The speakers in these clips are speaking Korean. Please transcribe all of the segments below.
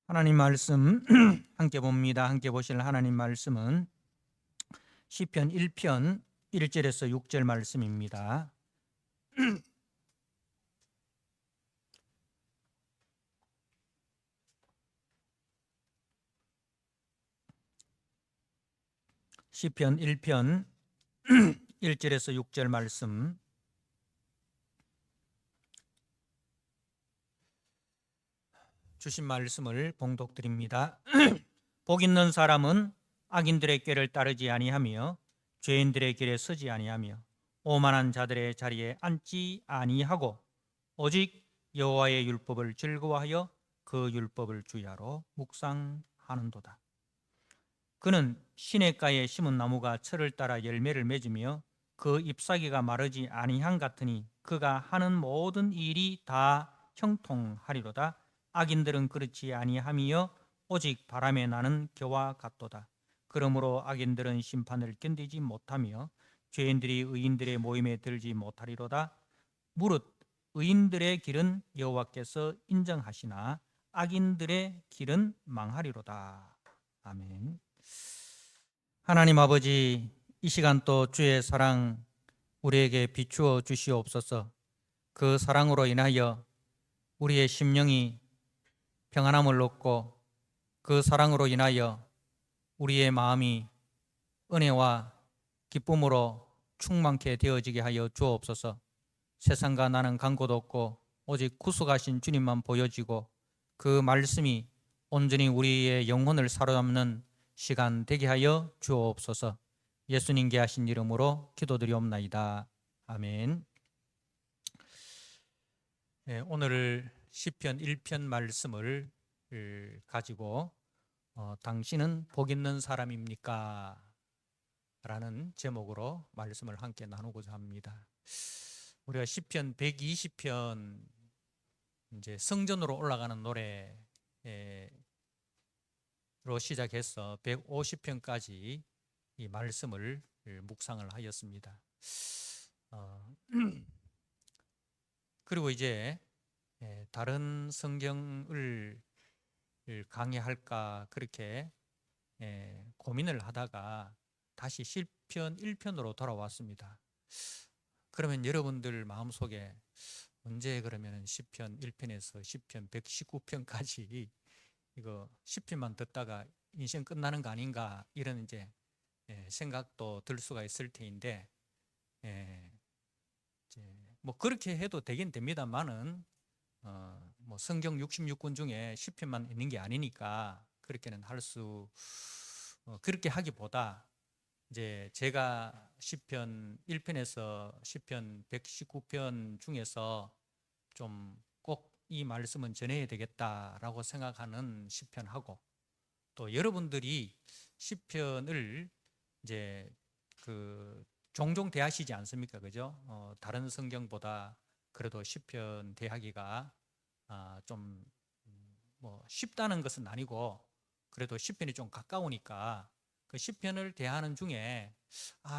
하나님 말씀 함께 봅니다. 함께 보실 하나님 말씀은 시편 1편 1절에서 6절 말씀입니다. 시편 1편 1절에서 6절 말씀 주신 말씀을 봉독드립니다. 복 있는 사람은 악인들의 꾀를 따르지 아니하며 죄인들의 길에 서지 아니하며 오만한 자들의 자리에 앉지 아니하고 오직 여호와의 율법을 즐거워하여 그 율법을 주야로 묵상하는도다. 그는 시냇가에 심은 나무가 철을 따라 열매를 맺으며 그 잎사귀가 마르지 아니한 같으니 그가 하는 모든 일이 다 형통하리로다. 악인들은 그렇지 아니하며 오직 바람에 나는 겨와 같도다. 그러므로 악인들은 심판을 견디지 못하며 죄인들이 의인들의 모임에 들지 못하리로다. 무릇 의인들의 길은 여호와께서 인정하시나 악인들의 길은 망하리로다. 아멘. 하나님 아버지, 이 시간 또 주의 사랑 우리에게 비추어 주시옵소서. 그 사랑으로 인하여 우리의 심령이 평안함을 얻고 그 사랑으로 인하여 우리의 마음이 은혜와 기쁨으로 충만케 되어지게 하여 주옵소서. 세상과 나는 간 곳 없고 오직 구속하신 주님만 보여지고 그 말씀이 온전히 우리의 영혼을 사로잡는 시간 되게 하여 주옵소서. 예수님께 하신 이름으로 기도드리옵나이다. 아멘. 오늘 시편 1편 말씀을 가지고 당신은 복 있는 사람입니까? 라는 제목으로 말씀을 함께 나누고자 합니다. 우리가 시편 120편 이제 성전으로 올라가는 노래로 시작해서 150편까지 이 말씀을 묵상을 하였습니다. 그리고 이제 다른 성경을 강의할까 그렇게 고민을 하다가 다시 시편 1편으로 돌아왔습니다. 그러면 여러분들 마음속에 언제 그러면 시편 1편에서 시편 119편까지 이거 10편만 듣다가 인생 끝나는 거 아닌가 이런 이제 생각도 들 수가 있을 테인데 이제 뭐 그렇게 해도 되긴 됩니다만은 뭐 성경 66권 중에 10편만 있는 게 아니니까 그렇게는 할 수 그렇게 하기보다 이제 제가 시편 1편에서 시편 119편 중에서 좀 꼭 이 말씀은 전해야 되겠다라고 생각하는 시편하고 또 여러분들이 시편을 이제 그 종종 대하시지 않습니까? 그죠? 다른 성경보다 그래도 시편 대하기가 좀 뭐 쉽다는 것은 아니고 그래도 시편이 좀 가까우니까 그 시편을 대하는 중에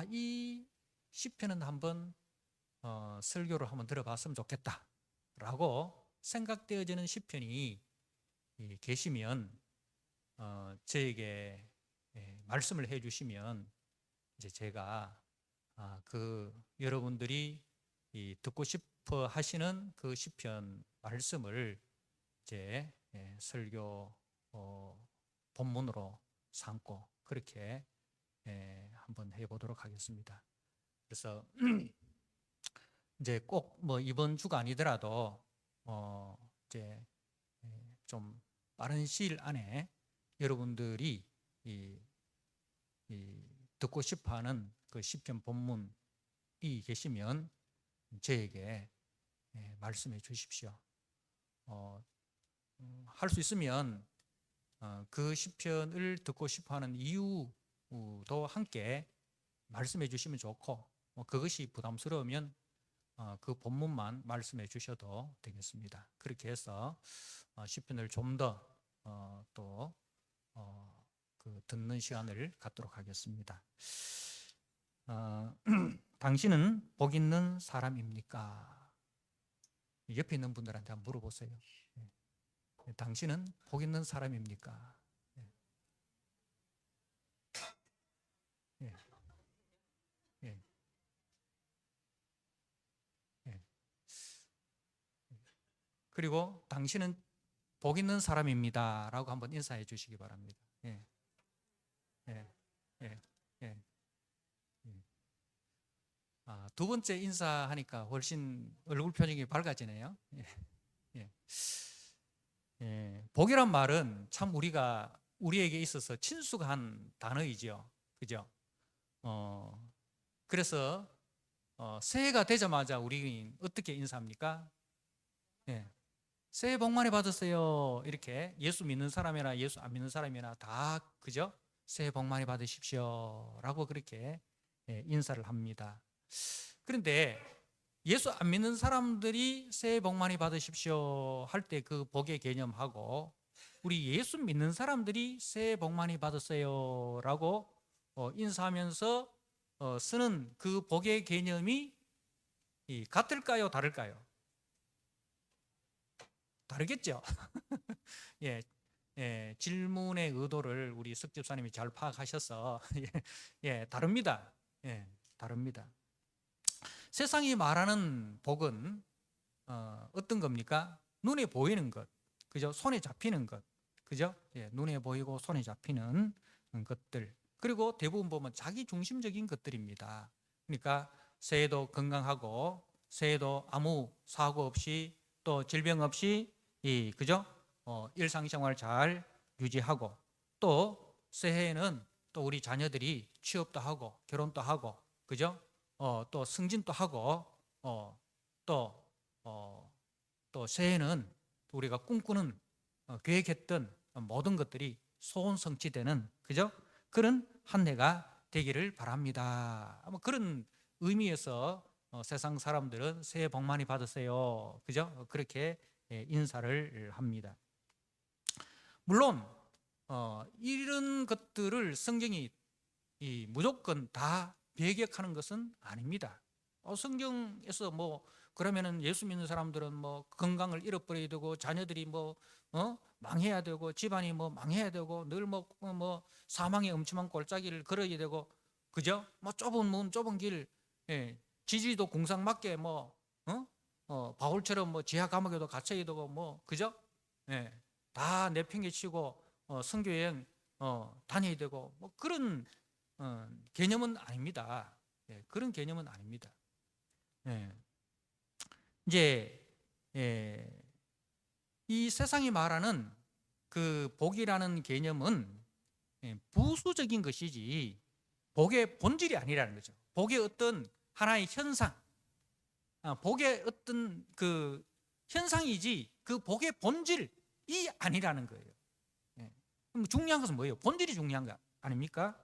이 시편은 한번 설교를 한번 들어봤으면 좋겠다라고 생각되어지는 시편이 계시면 저에게 말씀을 해주시면 이제 제가 그 여러분들이 듣고 싶어 하시는 그 시편 말씀을 이제 설교 본문으로 삼고 그렇게 한번 해보도록 하겠습니다. 그래서 이제 꼭 뭐 이번 주가 아니더라도 이제 좀 빠른 시일 안에 여러분들이 듣고 싶어하는 그 시편 본문이 계시면 저에게 말씀해 주십시오. 할 수 있으면 그 시편을 듣고 싶어하는 이유도 함께 말씀해 주시면 좋고 그것이 부담스러우면 그 본문만 말씀해 주셔도 되겠습니다. 그렇게 해서 시편을 좀 더 또 그 듣는 시간을 갖도록 하겠습니다. 당신은 복 있는 사람입니까? 옆에 있는 분들한테 한번 물어보세요. 당신은 복 있는 사람입니까? 예. 예. 예. 그리고 당신은 복 있는 사람입니다 라고 한번 인사해 주시기 바랍니다. 예. 예. 예. 예. 예. 두 번째 인사하니까 훨씬 얼굴 표정이 밝아지네요. 예. 예. 예. 복이란 말은 참 우리에게 있어서 친숙한 단어이죠. 그죠? 그래서 새해가 되자마자 우리는 어떻게 인사합니까? 예. 새해 복 많이 받으세요. 이렇게 예수 믿는 사람이나 예수 안 믿는 사람이나 다 그죠? 새해 복 많이 받으십시오 라고 그렇게 인사를 합니다. 그런데 예수 안 믿는 사람들이 새해 복 많이 받으십시오 할 때 그 복의 개념하고 우리 예수 믿는 사람들이 새해 복 많이 받으세요 라고 인사하면서 쓰는 그 복의 개념이 같을까요? 다를까요? 다르겠죠? 예, 질문의 의도를 우리 석 집사님이 잘 파악하셔서 다릅니다. 다릅니다. 세상이 말하는 복은 어떤 겁니까? 눈에 보이는 것, 그죠? 손에 잡히는 것, 그죠? 눈에 보이고 손에 잡히는 것들. 그리고 대부분 보면 자기 중심적인 것들입니다. 그러니까 새해도 건강하고 새해도 아무 사고 없이 또 질병 없이 그죠? 일상생활 잘 유지하고 또 새해에는 또 우리 자녀들이 취업도 하고 결혼도 하고 그죠? 또 승진도 하고 또 새해에는 우리가 꿈꾸는 계획했던 모든 것들이 소원성취되는 그죠? 그런 한 해가 되기를 바랍니다. 아마 그런 의미에서 세상 사람들은 새해 복 많이 받으세요. 그죠? 그렇게 인사를 합니다. 물론 이런 것들을 성경이 무조건 다 배격하는 것은 아닙니다. 성경에서 뭐 그러면은 예수 믿는 사람들은 뭐 건강을 잃어버려야 되고 자녀들이 뭐 망해야 되고 집안이 뭐 망해야 되고 늘 뭐 사망의 음침한 골짜기를 걸어야 되고 그죠? 뭐 좁은 문 좁은 길 지지도 공상맞게 뭐 바울처럼 뭐 지하 감옥에도 갇혀야 되고 뭐 그죠? 다 내팽개치고 선교여행 다녀야 되고 뭐 그런 개념은 아닙니다. 그런 개념은 아닙니다. 이제 이 세상이 말하는 그 복이라는 개념은 부수적인 것이지 복의 본질이 아니라는 거죠. 복의 어떤 하나의 현상, 복의 어떤 그 현상이지 그 복의 본질이 아니라는 거예요. 그럼 중요한 것은 뭐예요? 본질이 중요한 거 아닙니까?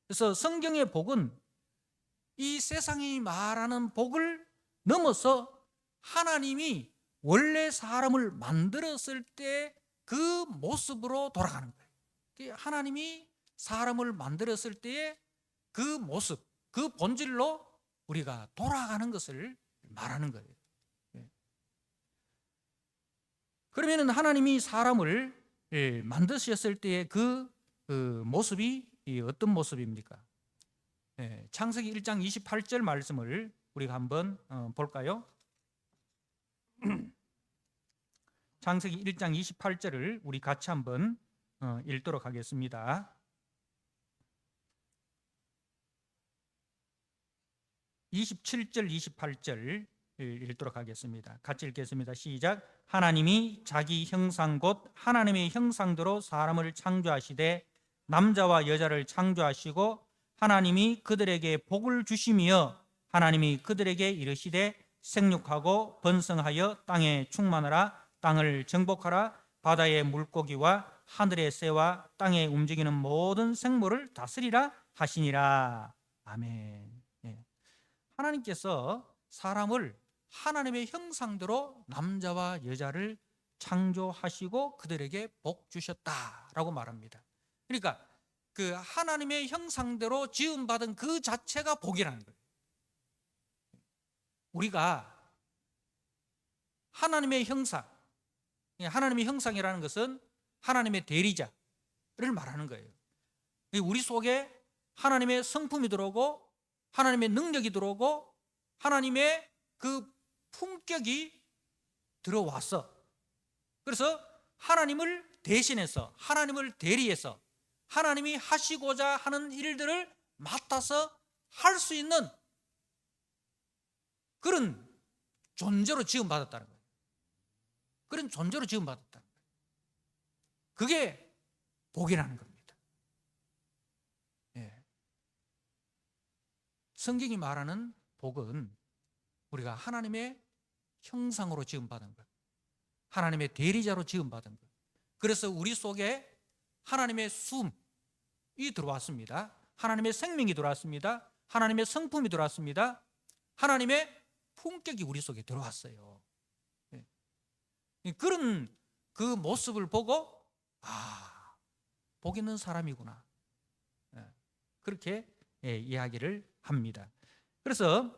그래서 성경의 복은 이 세상이 말하는 복을 넘어서 하나님이 원래 사람을 만들었을 때 그 모습으로 돌아가는 거예요. 하나님이 사람을 만들었을 때의 그 모습, 그 본질로 우리가 돌아가는 것을 말하는 거예요. 그러면 하나님이 사람을 만드셨을 때의 그 모습이 어떤 모습입니까? 창세기 1장 28절 말씀을 우리가 한번 볼까요? 창세기 1장 28절을 우리 같이 한번 읽도록 하겠습니다. 27절 28절 읽도록 하겠습니다. 같이 읽겠습니다. 시작. 하나님이 자기 형상 곧 하나님의 형상대로 사람을 창조하시되 남자와 여자를 창조하시고 하나님이 그들에게 복을 주시며 하나님이 그들에게 이르시되 생육하고 번성하여 땅에 충만하라 땅을 정복하라 바다의 물고기와 하늘의 새와 땅에 움직이는 모든 생물을 다스리라 하시니라. 아멘. 하나님께서 사람을 하나님의 형상대로 남자와 여자를 창조하시고 그들에게 복 주셨다라고 말합니다. 그러니까 그 하나님의 형상대로 지음받은 그 자체가 복이라는 거예요. 우리가 하나님의 형상, 하나님의 형상이라는 것은 하나님의 대리자를 말하는 거예요. 우리 속에 하나님의 성품이 들어오고 하나님의 능력이 들어오고 하나님의 그 품격이 들어왔어. 그래서 하나님을 대신해서 하나님을 대리해서 하나님이 하시고자 하는 일들을 맡아서 할 수 있는 그런 존재로 지음받았다는 거예요. 그런 존재로 지음받았다는 거예요. 그게 복이라는 겁니다. 예. 성경이 말하는 복은 우리가 하나님의 형상으로 지음받은 것, 하나님의 대리자로 지음받은 것. 그래서 우리 속에 하나님의 숨이 들어왔습니다. 하나님의 생명이 들어왔습니다. 하나님의 성품이 들어왔습니다. 하나님의 품격이 우리 속에 들어왔어요. 그런 그 모습을 보고 복 있는 사람이구나, 그렇게 이야기를 합니다. 그래서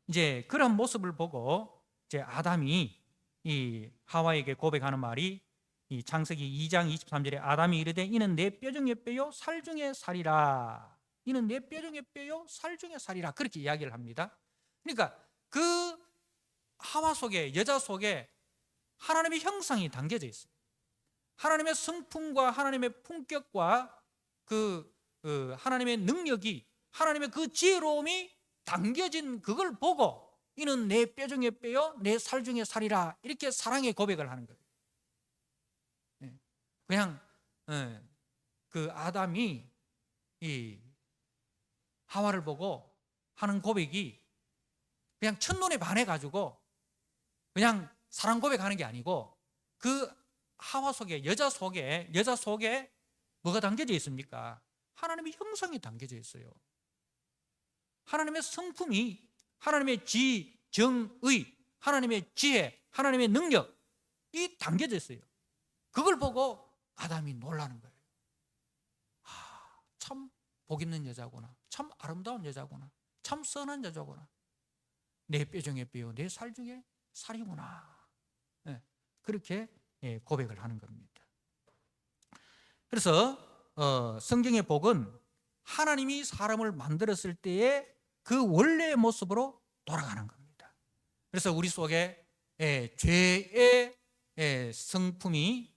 이제 그런 모습을 보고 이제 아담이 이 하와에게 고백하는 말이 이 창세기 2장 23절에 아담이 이르되 이는 내 뼈 중에 뼈요 살 중에 살이라. 이는 내 뼈 중에 뼈요 살 중에 살이라. 그렇게 이야기를 합니다. 그러니까 그 하와 속에, 여자 속에 하나님의 형상이 담겨져 있어요. 하나님의 성품과 하나님의 품격과 그 하나님의 능력이, 하나님의 그 지혜로움이 담겨진 그걸 보고 이는 내 뼈 중에 뼈요 내 살 중에 살이라, 이렇게 사랑의 고백을 하는 거예요. 그냥 그 아담이 이 하와를 보고 하는 고백이 그냥 첫눈에 반해가지고 그냥 사랑 고백하는 게 아니고 그 하와 속에, 여자 속에 뭐가 담겨져 있습니까? 하나님의 형상이 담겨져 있어요. 하나님의 성품이, 하나님의 정의, 하나님의 지혜, 하나님의 능력이 담겨져 있어요. 그걸 보고 아담이 놀라는 거예요. 참 복 있는 여자구나, 참 아름다운 여자구나, 참 선한 여자구나, 내 뼈 중에 뼈요 내 살 중에 살이구나. 그렇게 고백을 하는 겁니다. 그래서 성경의 복은 하나님이 사람을 만들었을 때의 그 원래의 모습으로 돌아가는 겁니다. 그래서 우리 속에 죄의 성품이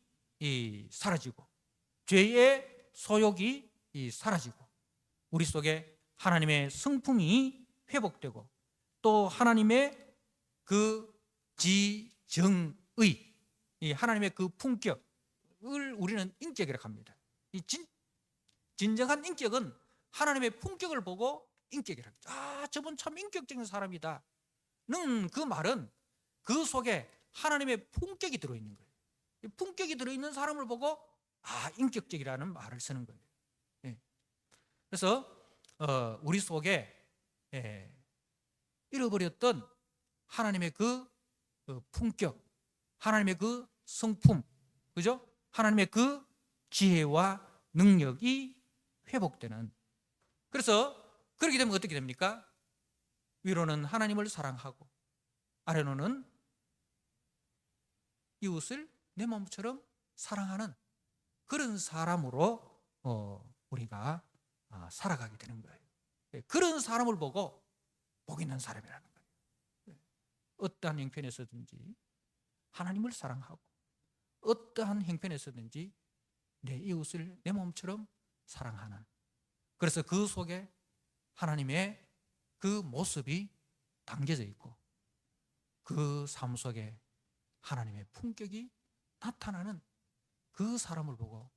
사라지고 죄의 소욕이 사라지고 우리 속에 하나님의 성품이 회복되고 또 하나님의 그 지정의, 이 하나님의 그 품격을 우리는 인격이라고 합니다. 이 진정한 인격은 하나님의 품격을 보고 인격이라고 합니다. 저분 참 인격적인 사람이다 는 그 말은 그 속에 하나님의 품격이 들어있는 거예요. 품격이 들어있는 사람을 보고 인격적이라는 말을 쓰는 거예요. 그래서 우리 속에 잃어버렸던 하나님의 그 품격, 하나님의 그 성품, 그죠? 하나님의 그 지혜와 능력이 회복되는. 그래서 그렇게 되면 어떻게 됩니까? 위로는 하나님을 사랑하고 아래로는 이웃을 내 몸처럼 사랑하는 그런 사람으로 우리가 살아가게 되는 거예요. 그런 사람을 보고 복 있는 사람이라는 거예요. 어떠한 형편에서든지 하나님을 사랑하고 어떠한 형편에서든지 내 이웃을 내 몸처럼 사랑하는, 그래서 그 속에 하나님의 그 모습이 담겨져 있고 그 삶 속에 하나님의 품격이 나타나는 그 사람을 보고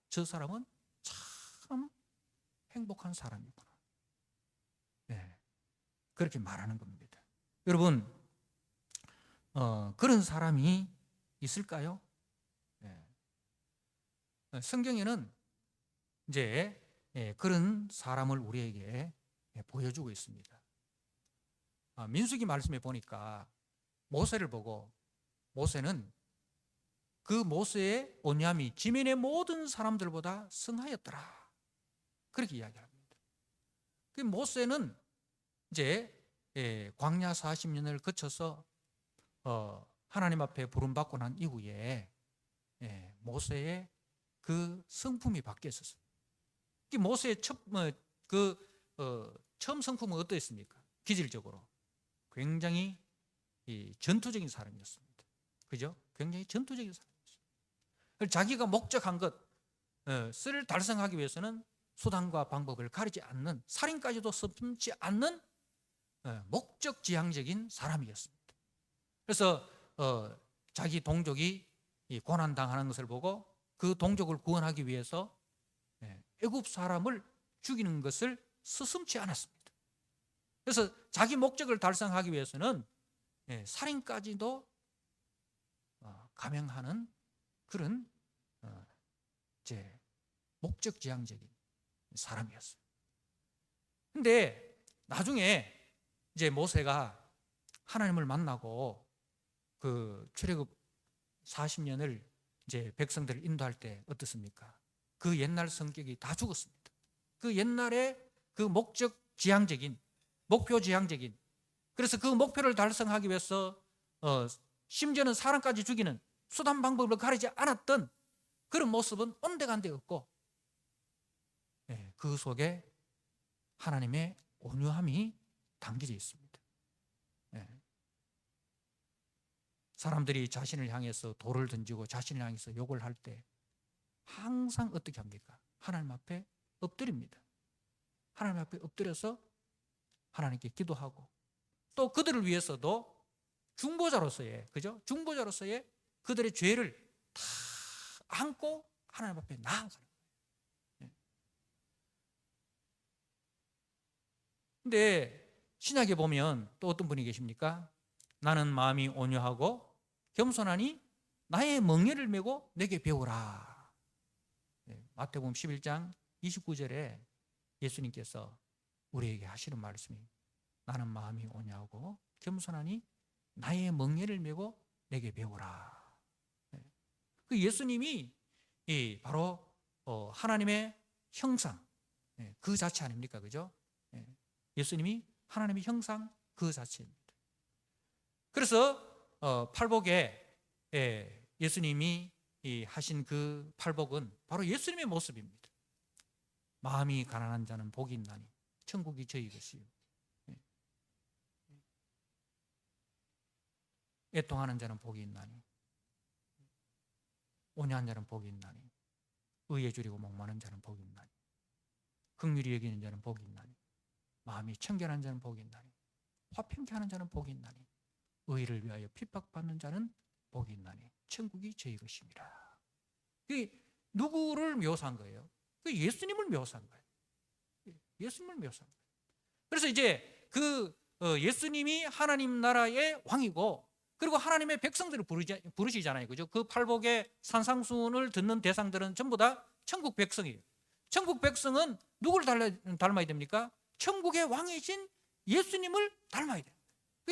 저 사람은 참 행복한 사람이구나, 그렇게 말하는 겁니다. 여러분, 그런 사람이 있을까요? 성경에는 이제 그런 사람을 우리에게 보여주고 있습니다. 민수기 말씀에 보니까 모세를 보고 모세는 그 모세의 온유함이 지면의 모든 사람들보다 성하였더라, 그렇게 이야기합니다. 그 모세는 이제 광야 40년을 거쳐서 하나님 앞에 부름받고 난 이후에 모세의 그 성품이 바뀌었었어요. 모세의 처음 성품은 어떠했습니까? 기질적으로 굉장히 전투적인 사람이었습니다. 그죠? 굉장히 전투적인 사람이었어요. 자기가 목적한 것을 달성하기 위해서는 수단과 방법을 가리지 않는, 살인까지도 섭지 않는 목적지향적인 사람이었습니다. 그래서 자기 동족이 고난당하는 것을 보고 그 동족을 구원하기 위해서 애굽 사람을 죽이는 것을 서슴지 않았습니다. 그래서 자기 목적을 달성하기 위해서는 살인까지도 감행하는 그런 목적지향적인 사람이었어요. 근데 나중에 이제 모세가 하나님을 만나고 그 출애굽 40년을 이제 백성들을 인도할 때 어떻습니까? 그 옛날 성격이 다 죽었습니다. 그 옛날에 그 목적 지향적인, 목표 지향적인, 그래서 그 목표를 달성하기 위해서 심지어는 사람까지 죽이는 수단 방법을 가리지 않았던 그런 모습은 온데간데 없고, 그 속에 하나님의 온유함이 담겨져 있습니다. 사람들이 자신을 향해서 돌을 던지고 자신을 향해서 욕을 할 때 항상 어떻게 합니까? 하나님 앞에 엎드립니다. 하나님 앞에 엎드려서 하나님께 기도하고, 또 그들을 위해서도 중보자로서의, 그죠? 중보자로서의 그들의 죄를 다 안고 하나님 앞에 나아가는 거예요. 근데 신약에 보면 또 어떤 분이 계십니까? 나는 마음이 온유하고 겸손하니 나의 멍에를 메고 내게 배우라. 마태복음 11장 29절에 예수님께서 우리에게 하시는 말씀이, 나는 마음이 온유하고 겸손하니 나의 멍에를 메고 내게 배우라. 그 예수님이 바로 하나님의 형상 그 자체 아닙니까? 그죠? 예수님이 하나님의 형상 그 자체입니다. 그래서 팔복에 예수님이 하신 그 팔복은 바로 예수님의 모습입니다. 마음이 가난한 자는 복이 있나니 천국이 저희 것이요. 애통하는 자는 복이 있나니, 온유한 자는 복이 있나니, 의에 줄이고 목마른 자는 복이 있나니, 긍휼히 여기는 자는 복이 있나니, 마음이 청결한 자는 복이 있나니, 화평케 하는 자는 복이 있나니, 의를 위하여 핍박받는 자는 복이 있나니 천국이 저희 것입니다. 누구를 묘사한 거예요? 예수님을 묘사한 거예요. 예수님을 묘사한 거예요. 그래서 이제 예수님이 하나님 나라의 왕이고, 그리고 하나님의 백성들을 부르시잖아요. 그죠? 그 팔복의 산상순을 듣는 대상들은 전부 다 천국 백성이에요. 천국 백성은 누구를 닮아야 됩니까? 천국의 왕이신 예수님을 닮아야 돼요.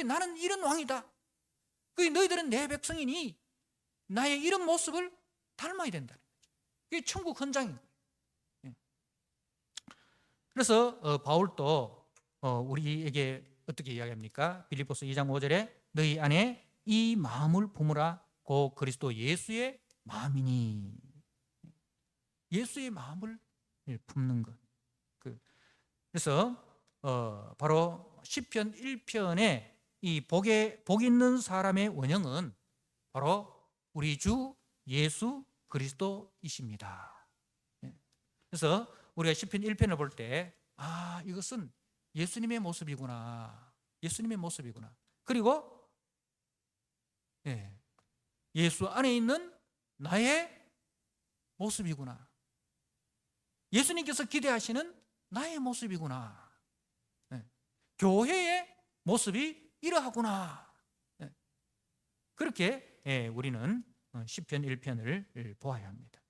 나는 이런 왕이다. 너희들은 내 백성이니 나의 이런 모습을 닮아야 된다는 거죠. 그게 천국 헌장인 거예요. 그래서 바울도 우리에게 어떻게 이야기합니까? 빌립보서 2장 5절에 너희 안에 이 마음을 품으라. 곧 그리스도 예수의 마음이니. 예수의 마음을 품는 것. 그래서 바로 시편 1편에 이 복 있는 사람의 원형은 바로 우리 주 예수 그리스도이십니다. 그래서 우리가 시편 1편을 볼 때 이것은 예수님의 모습이구나. 예수님의 모습이구나. 그리고 예수 안에 있는 나의 모습이구나. 예수님께서 기대하시는 나의 모습이구나. 교회의 모습이 이러하구나. 그렇게 우리는 시편 1편을 보아야 합니다.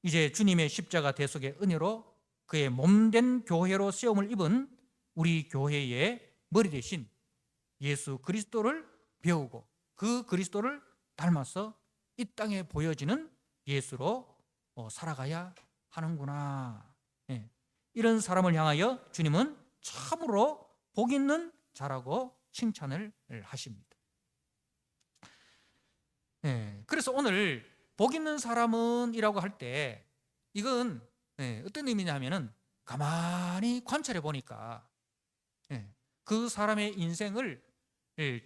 이제 주님의 십자가 대속의 은혜로 그의 몸된 교회로 세움을 입은 우리 교회의 머리 대신 예수 그리스도를 배우고 그 그리스도를 닮아서 이 땅에 보여지는 예수로 살아가야 하는구나. 이런 사람을 향하여 주님은 참으로 복 있는 자라고 칭찬을 하십니다. 그래서 오늘 복 있는 사람은이라고 할 때 이건 어떤 의미냐면은 가만히 관찰해 보니까 그 사람의 인생을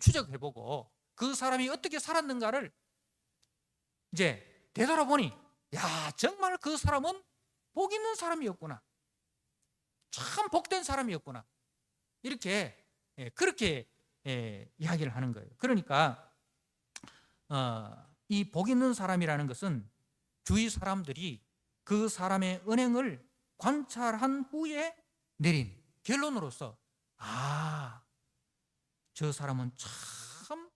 추적해보고 그 사람이 어떻게 살았는가를 이제 되돌아보니, 야, 정말 그 사람은 복 있는 사람이었구나, 참 복된 사람이었구나, 이렇게 그렇게 이야기를 하는 거예요. 그러니까 이 복 있는 사람이라는 것은 주위 사람들이 그 사람의 은행을 관찰한 후에 내린 결론으로서, 아, 저 사람은 참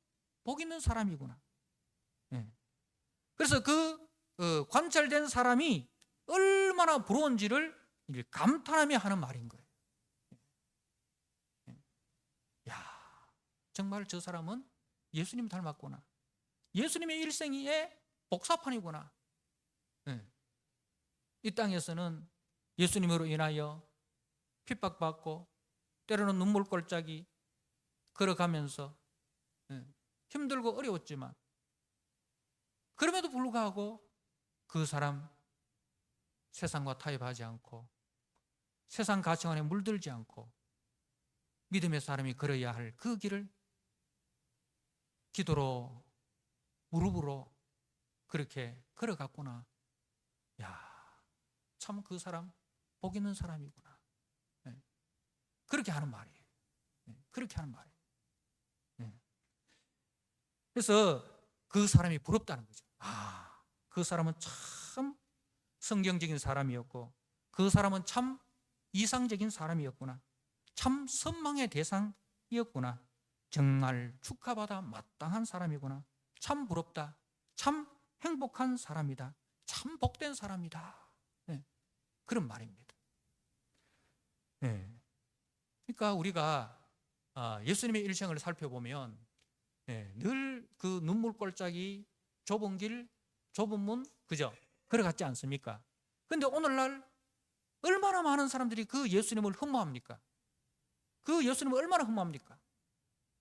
복 있는 사람이구나. 그래서 그 관찰된 사람이 얼마나 부러운지를 감탄하며 하는 말인 거예요. 야, 정말 저 사람은 예수님 닮았구나. 예수님의 일생의 복사판이구나. 이 땅에서는 예수님으로 인하여 핍박받고 때로는 눈물골짜기 걸어가면서 힘들고 어려웠지만, 그럼에도 불구하고 그 사람 세상과 타협하지 않고 세상 가치관에 물들지 않고 믿음의 사람이 걸어야 할 그 길을 기도로, 무릎으로 그렇게 걸어갔구나. 야, 참 그 사람 복 있는 사람이구나. 그렇게 하는 말이에요. 그렇게 하는 말이에요. 그래서 그 사람이 부럽다는 거죠. 아, 그 사람은 참 성경적인 사람이었고 그 사람은 참 이상적인 사람이었구나. 참 선망의 대상이었구나. 정말 축하받아 마땅한 사람이구나. 참 부럽다. 참 행복한 사람이다. 참 복된 사람이다. 그런 말입니다. 그러니까 우리가 예수님의 일생을 살펴보면 늘 그 눈물골짜기, 좁은 길, 좁은 문, 그죠? 걸어갔지 않습니까? 그런데 오늘날 얼마나 많은 사람들이 그 예수님을 흠모합니까? 그 예수님을 얼마나 흠모합니까?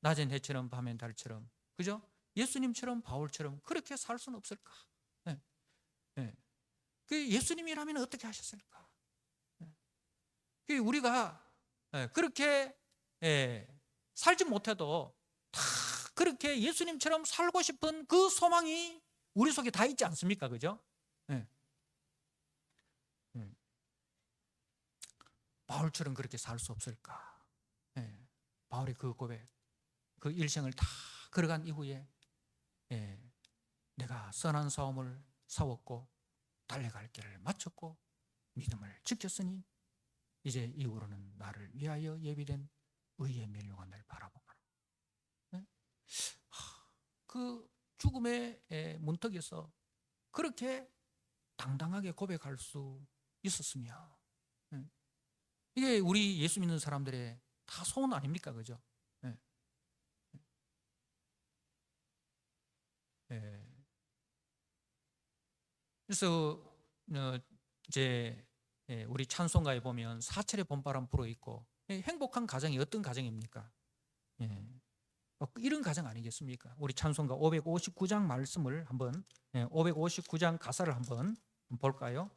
낮엔 해처럼 밤엔 달처럼, 그죠? 예수님처럼 바울처럼 그렇게 살 수는 없을까? 그 예수님이라면 어떻게 하셨을까? 그 우리가 그렇게 살지 못해도 다 그렇게 예수님처럼 살고 싶은 그 소망이 우리 속에 다 있지 않습니까? 그죠? 바울처럼 그렇게 살 수 없을까? 바울의 그 고백, 그 일생을 다 걸어간 이후에 내가 선한 싸움을 싸웠고 달려갈 길을 마쳤고 믿음을 지켰으니 이제 이후로는 나를 위하여 예비된 의의 멸류관 날 바라보라. 그 죽음의 문턱에서 그렇게 당당하게 고백할 수 있었으며, 이게 우리 예수 믿는 사람들의 다 소원 아닙니까? 그죠? 그래서 이제 우리 찬송가에 보면 사철의 봄바람 불어 있고, 행복한 가정이 어떤 가정입니까? 이런 가정 아니겠습니까? 우리 찬송가 559장 말씀을 한번 559장 가사를 한번 볼까요?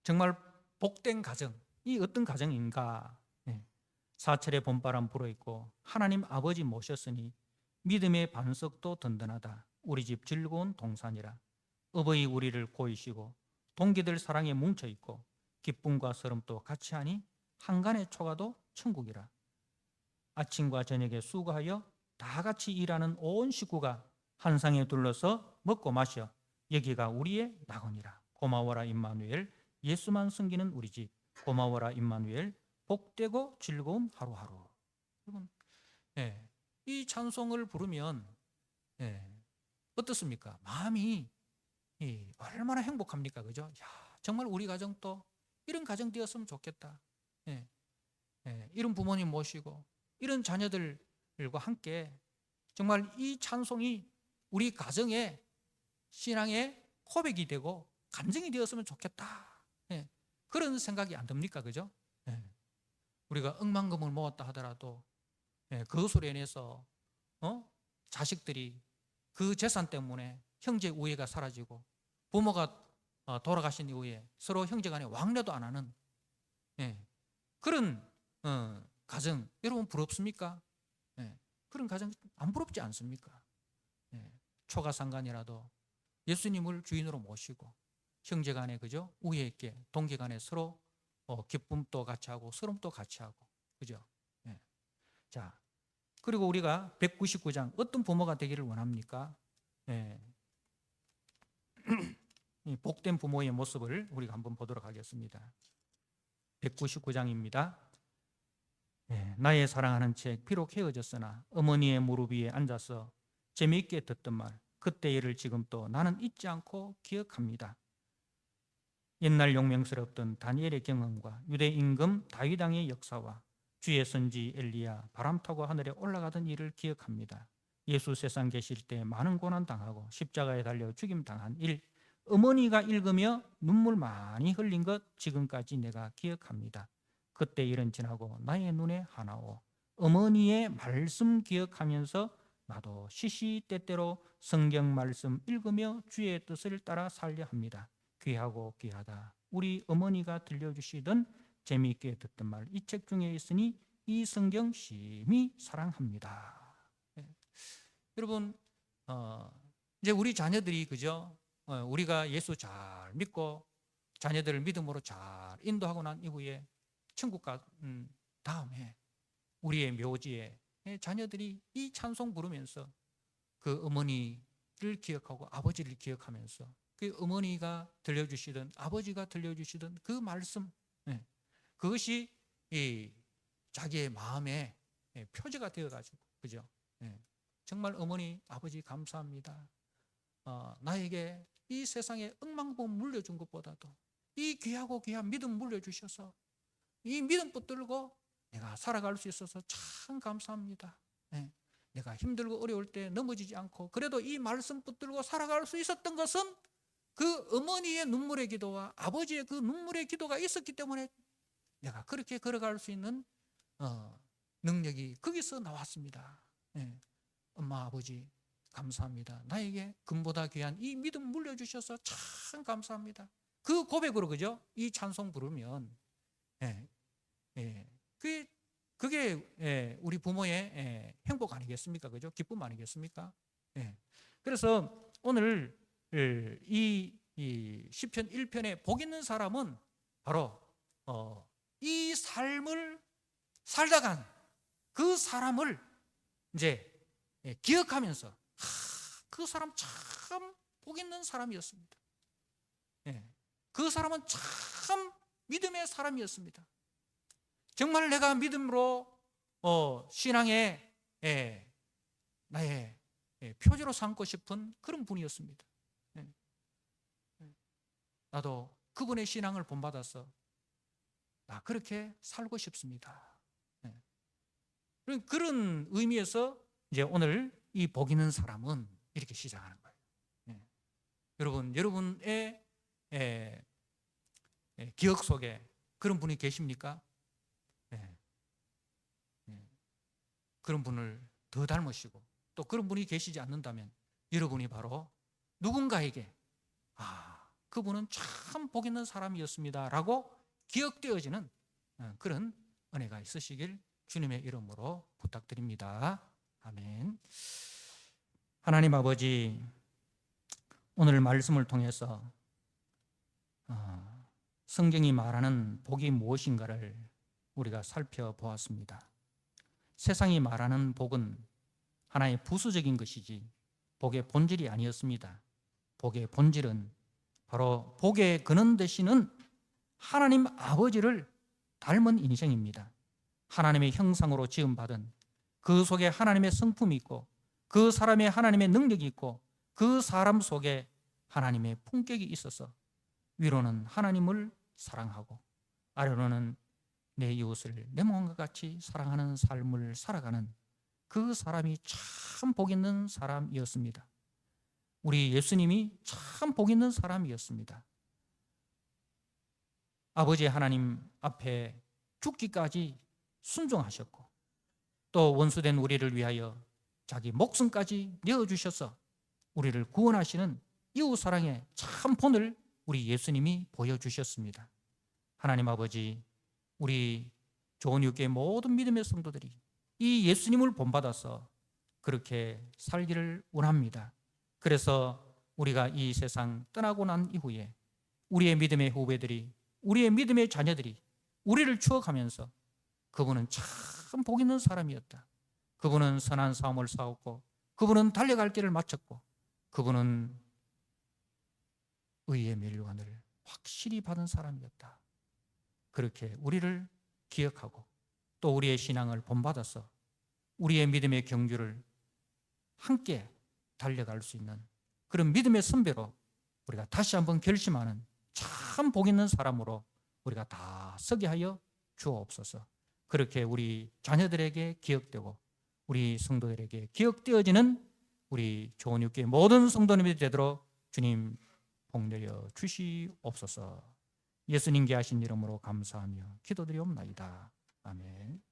정말 복된 가정이 어떤 가정인가? 사철의 봄바람 불어 있고 하나님 아버지 모셨으니 믿음의 반석도 든든하다. 우리 집 즐거운 동산이라. 어버이 우리를 보이시고 동기들 사랑에 뭉쳐 있고 기쁨과 서름도 같이 하니 한간의 초가도 천국이라. 아침과 저녁에 수고하여 다 같이 일하는 온 식구가 한 상에 둘러서 먹고 마셔 여기가 우리의 낙원이라. 고마워라 임마누엘. 예수만 섬기는 우리 집. 고마워라 임마누엘. 복되고 즐거운 하루하루. 여러분, 이 찬송을 부르면 어떻습니까? 마음이 얼마나 행복합니까? 그죠? 야, 정말 우리 가정도 이런 가정 되었으면 좋겠다. 이런 부모님 모시고 이런 자녀들과 함께 정말 이 찬송이 우리 가정의 신앙의 고백이 되고 감정이 되었으면 좋겠다. 예. 그런 생각이 안 듭니까? 그죠? 예. 우리가 억만금을 모았다 하더라도 그것으로 인해서 자식들이 그 재산 때문에 형제 우애가 사라지고 부모가 돌아가신 이후에 서로 형제간에 왕래도 안 하는 그런 가정 여러분 부럽습니까? 그런 가정 안 부럽지 않습니까? 초가상간이라도 예수님을 주인으로 모시고 형제간에 그죠? 우애 있게 동기간에 서로 기쁨도 같이 하고 서름도 같이 하고 그죠? 자, 그리고 우리가 199장 어떤 부모가 되기를 원합니까? 이 복된 부모의 모습을 우리가 한번 보도록 하겠습니다. 199장입니다. 나의 사랑하는 책 비록 헤어졌으나 어머니의 무릎 위에 앉아서 재미있게 듣던 말 그때 일을 지금 또 나는 잊지 않고 기억합니다. 옛날 용맹스럽던 다니엘의 경험과 유대 임금 다윗 왕의 역사와 주의 선지 엘리야 바람 타고 하늘에 올라가던 일을 기억합니다. 예수 세상 계실 때 많은 고난 당하고 십자가에 달려 죽임 당한 일 어머니가 읽으며 눈물 많이 흘린 것 지금까지 내가 기억합니다. 그때 일은 지나고 나의 눈에 하나오 어머니의 말씀 기억하면서 나도 시시때때로 성경 말씀 읽으며 주의 뜻을 따라 살려 합니다. 귀하고 귀하다. 우리 어머니가 들려주시던 재미있게 듣던 말 이 책 중에 있으니 이 성경 심히 사랑합니다. 여러분 이제 우리 자녀들이 그죠? 우리가 예수 잘 믿고 자녀들을 믿음으로 잘 인도하고 난 이후에 천국 가 다음에 우리의 묘지에 자녀들이 이 찬송 부르면서 그 어머니를 기억하고 아버지를 기억하면서 그 어머니가 들려주시던 아버지가 들려주시던 그 말씀 그것이 이 자기의 마음에 표지가 되어가지고 그죠? 정말 어머니 아버지 감사합니다. 나에게 이 세상에 억만봉 물려준 것보다도 이 귀하고 귀한 믿음 물려주셔서 이 믿음 붙들고 내가 살아갈 수 있어서 참 감사합니다. 내가 힘들고 어려울 때 넘어지지 않고 그래도 이 말씀 붙들고 살아갈 수 있었던 것은 그 어머니의 눈물의 기도와 아버지의 그 눈물의 기도가 있었기 때문에 내가 그렇게 걸어갈 수 있는 능력이 거기서 나왔습니다. 엄마 아버지 감사합니다. 나에게 금보다 귀한 이 믿음 물려주셔서 참 감사합니다. 그 고백으로 그죠? 이 찬송 부르면 그게 우리 부모의 행복 아니겠습니까? 그죠? 기쁨 아니겠습니까? 그래서 오늘 이 시편 1편에 복 있는 사람은 바로 이 삶을 살다간 그 사람을 이제 기억하면서 그 사람 참 복 있는 사람이었습니다. 그 사람은 참 믿음의 사람이었습니다. 정말 내가 믿음으로 신앙의 나의 표지로 삼고 싶은 그런 분이었습니다. 나도 그분의 신앙을 본받아서 나 그렇게 살고 싶습니다. 그런 의미에서 이제 오늘 이 복 있는 사람은 이렇게 시작하는 거예요. 여러분의 기억 속에 그런 분이 계십니까? 그런 분을 더 닮으시고 또 그런 분이 계시지 않는다면 여러분이 바로 누군가에게 그분은 참 복 있는 사람이었습니다 라고 기억되어지는 그런 은혜가 있으시길 주님의 이름으로 부탁드립니다. 아멘. 하나님 아버지, 오늘 말씀을 통해서 성경이 말하는 복이 무엇인가를 우리가 살펴보았습니다. 세상이 말하는 복은 하나의 부수적인 것이지 복의 본질이 아니었습니다. 복의 본질은 바로 복의 근원 되시는 하나님 아버지를 닮은 인생입니다. 하나님의 형상으로 지음받은 그 속에 하나님의 성품이 있고 그 사람에 하나님의 능력이 있고 그 사람 속에 하나님의 품격이 있어서 위로는 하나님을 사랑하고 아래로는 내 이웃을 내 몸과 같이 사랑하는 삶을 살아가는 그 사람이 참 복 있는 사람이었습니다. 우리 예수님이 참 복 있는 사람이었습니다. 아버지 하나님 앞에 죽기까지 순종하셨고 또 원수된 우리를 위하여 자기 목숨까지 내어주셔서 우리를 구원하시는 이웃사랑의 참 본을 우리 예수님이 보여주셨습니다. 하나님 아버지, 우리 좋은 육교의 모든 믿음의 성도들이 이 예수님을 본받아서 그렇게 살기를 원합니다. 그래서 우리가 이 세상 떠나고 난 이후에 우리의 믿음의 후배들이, 우리의 믿음의 자녀들이 우리를 추억하면서 그분은 참 복 있는 사람이었다, 그분은 선한 싸움을 싸웠고 그분은 달려갈 길을 마쳤고 그분은 의의 멸류관을 확실히 받은 사람이었다, 그렇게 우리를 기억하고 또 우리의 신앙을 본받아서 우리의 믿음의 경주를 함께 달려갈 수 있는 그런 믿음의 선배로 우리가 다시 한번 결심하는 참 복 있는 사람으로 우리가 다 서게 하여 주옵소서. 그렇게 우리 자녀들에게 기억되고 우리 성도들에게 기억되어지는 우리 좋은 육교의 모든 성도님들이 되도록 주님 복내려 주시옵소서. 예수님께 하신 이름으로 감사하며 기도드리옵나이다. 아멘.